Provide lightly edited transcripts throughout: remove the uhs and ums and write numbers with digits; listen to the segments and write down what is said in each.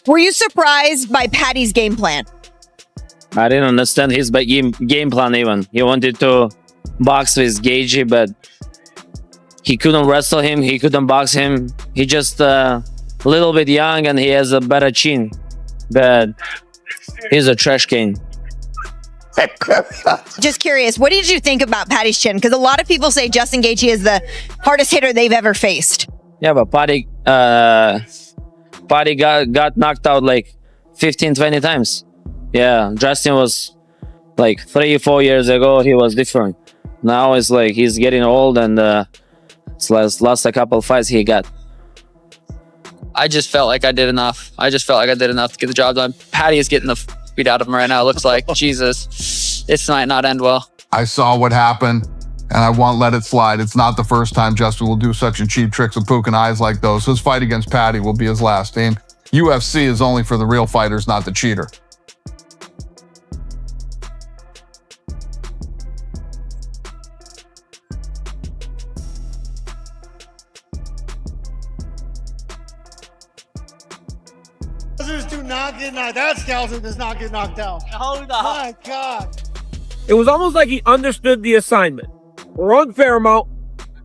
Were you surprised by Paddy's game plan? I didn't understand his game plan even. He wanted to box with Gaethje, but he couldn't wrestle him. He couldn't box him. He just a little bit young and he has a better chin. But he's a trash can. Just curious, what did you think about Paddy's chin? Because a lot of people say Justin Gaethje is the hardest hitter they've ever faced. Yeah, but Paddy got knocked out like 15, 20 times. Yeah, Justin was like 3-4 years ago, he was different. Now it's like he's getting old and it's last a couple fights he got. I just felt like I did enough. To get the job done. Paddy is getting the beat out of him right now. It looks like, Jesus, this might not end well. I saw what happened and I won't let it slide. It's not the first time Justin will do such a cheap tricks with poking eyes like those. His fight against Paddy will be his last. And UFC is only for the real fighters, not the cheater. Do not get knocked. That skeleton does not get knocked out. Hold on. My God. It was almost like he understood the assignment. We're on Paramount.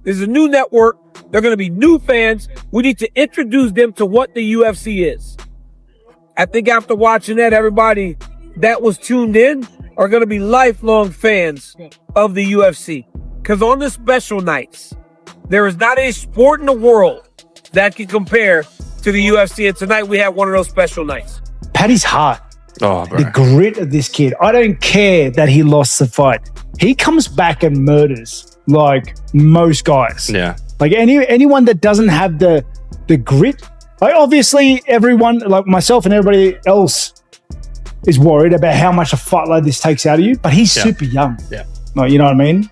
This is a new network. They're going to be new fans. We need to introduce them to what the UFC is. I think after watching that, everybody that was tuned in are going to be lifelong fans of the UFC. Because on the special nights, there is not a sport in the world that can compare to the UFC. And tonight we have one of those special nights. Paddy's heart. Oh, bro. The grit of this kid. I don't care that he lost the fight. He comes back and murders like most guys. Yeah. Like anyone that doesn't have the grit. Like obviously everyone, like myself and everybody else, is worried about how much a fight like this takes out of you. But he's super young. Yeah. Like, you know what I mean?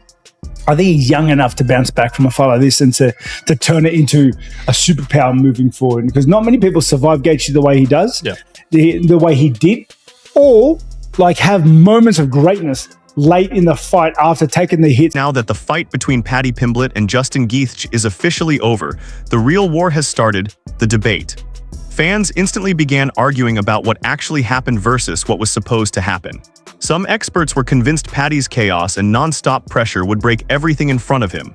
I think he's young enough to bounce back from a fight like this and to turn it into a superpower moving forward. Because not many people survive Gaethje the way he does, the way he did, or like have moments of greatness late in the fight after taking the hit. Now that the fight between Paddy Pimblett and Justin Gaethje is officially over, the real war has started, the debate. Fans instantly began arguing about what actually happened versus what was supposed to happen. Some experts were convinced Paddy's chaos and non-stop pressure would break everything in front of him.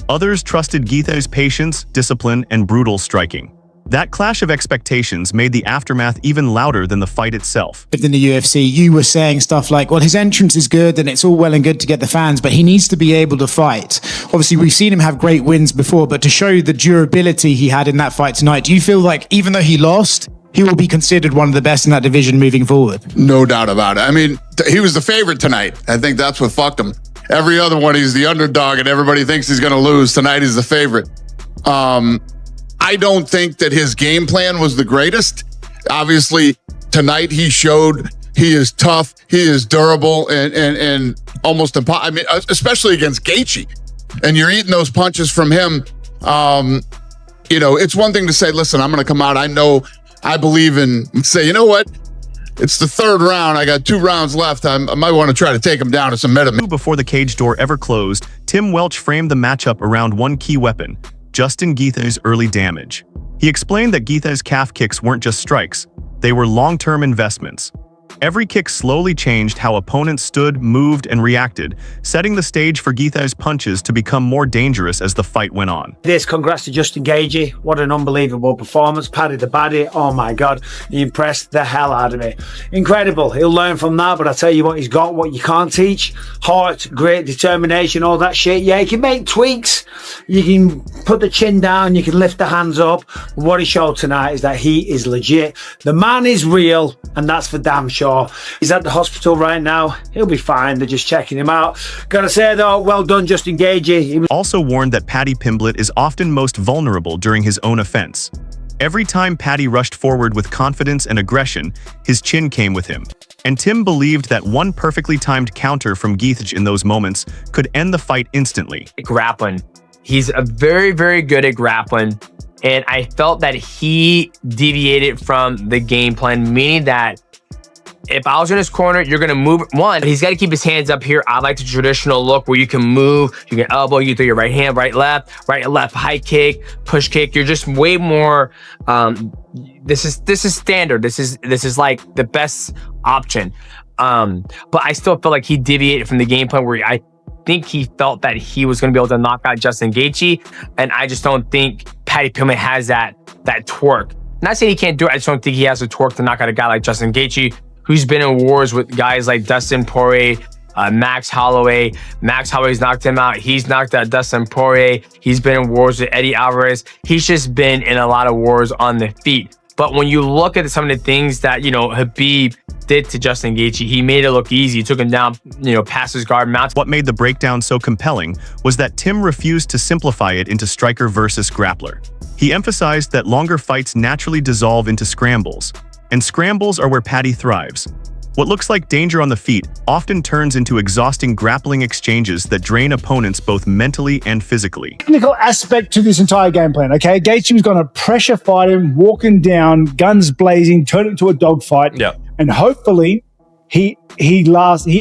Others trusted Gaethje's patience, discipline, and brutal striking. That clash of expectations made the aftermath even louder than the fight itself. In the UFC, you were saying stuff like, well, his entrance is good and it's all well and good to get the fans, but he needs to be able to fight. Obviously, we've seen him have great wins before, but to show the durability he had in that fight tonight, do you feel like even though he lost, he will be considered one of the best in that division moving forward? No doubt about it. I mean, he was the favorite tonight. I think that's what fucked him. Every other one, he's the underdog and everybody thinks he's going to lose. Tonight, he's the favorite. I don't think that his game plan was the greatest. Obviously, tonight he showed he is tough, he is durable, and almost impossible. I mean, especially against Gaethje. And you're eating those punches from him. You know, it's one thing to say, listen, I'm going to come out. I believe in, say, you know what? It's the third round. I got 2 rounds left. I might want to try to take him down to submit him. Before the cage door ever closed, Tim Welch framed the matchup around one key weapon, Justin Gaethje's early damage. He explained that Gaethje's calf kicks weren't just strikes, they were long-term investments. Every kick slowly changed how opponents stood, moved, and reacted, setting the stage for Gaethje's punches to become more dangerous as the fight went on. Congrats to Justin Gaethje. What an unbelievable performance. Paddy the Baddy, oh my God, he impressed the hell out of me. Incredible. He'll learn from that, but I tell you what, he's got what you can't teach. Heart, grit, determination, all that shit. Yeah, he can make tweaks. You can put the chin down, you can lift the hands up. What he showed tonight is that he is legit. The man is real, and that's for damn sure. He's at the hospital right now. He'll be fine. They're just checking him out. Gotta say though, well done, Justin Gaethje. He also warned that Paddy Pimblett is often most vulnerable during his own offense. Every time Paddy rushed forward with confidence and aggression, his chin came with him. And Tim believed that one perfectly timed counter from Gaethje in those moments could end the fight instantly. Grappling. He's a very, very good at grappling. And I felt that he deviated from the game plan, meaning that if I was in his corner, you're gonna move. One, he's got to keep his hands up here. I like the traditional look where you can move, you can elbow, you throw your right hand, right, left, high kick, push kick. You're just way more. This is standard. This is like the best option. But I still feel like he deviated from the game plan where I think he felt that he was going to be able to knock out Justin Gaethje, and I just don't think Paddy Pimblett has that torque. Not saying he can't do it. I just don't think he has the torque to knock out a guy like Justin Gaethje, who's been in wars with guys like Dustin Poirier, Max Holloway. Max Holloway's knocked him out. He's knocked out Dustin Poirier. He's been in wars with Eddie Alvarez. He's just been in a lot of wars on the feet. But when you look at some of the things that, Khabib did to Justin Gaethje, he made it look easy. He took him down, past his guard mounts. What made the breakdown so compelling was that Tim refused to simplify it into striker versus grappler. He emphasized that longer fights naturally dissolve into scrambles, and scrambles are where Paddy thrives. What looks like danger on the feet often turns into exhausting grappling exchanges that drain opponents both mentally and physically. Technical aspect to this entire game plan, okay? Gaethje was going to pressure fight him, walking down, guns blazing, turn it into a dogfight. Yeah. And hopefully he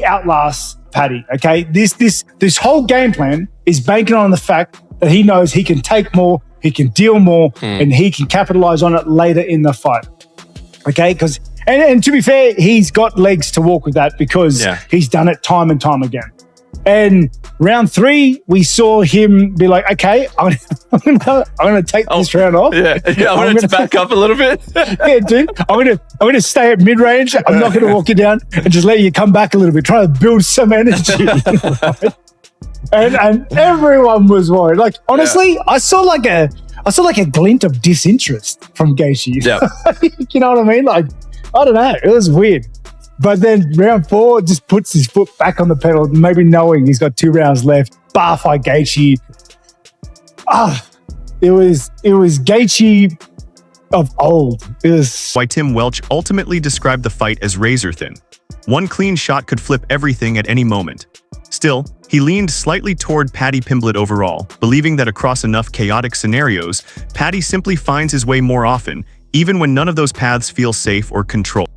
outlasts Paddy, okay? This whole game plan is banking on the fact that he knows he can take more, he can deal more, and he can capitalize on it later in the fight. Okay? Because and to be fair, he's got legs to walk with that because he's done it time and time again. And round 3, we saw him be like, okay, I'm gonna take this round off. Yeah, I'm gonna back up a little bit. Yeah, dude. I'm gonna stay at mid-range. I'm not gonna walk you down and just let you come back a little bit, try to build some energy. Right? And everyone was worried. Like, honestly, I saw like a glint of disinterest from Gaethje. Yeah. You know what I mean? Like, I don't know. It was weird. But then round 4 just puts his foot back on the pedal, maybe knowing he's got 2 rounds left. Bar fight Gaethje. It was Gaethje of old. It was Why Tim Welch ultimately described the fight as razor thin. One clean shot could flip everything at any moment. Still, he leaned slightly toward Paddy Pimblett overall, believing that across enough chaotic scenarios, Paddy simply finds his way more often, even when none of those paths feel safe or controlled.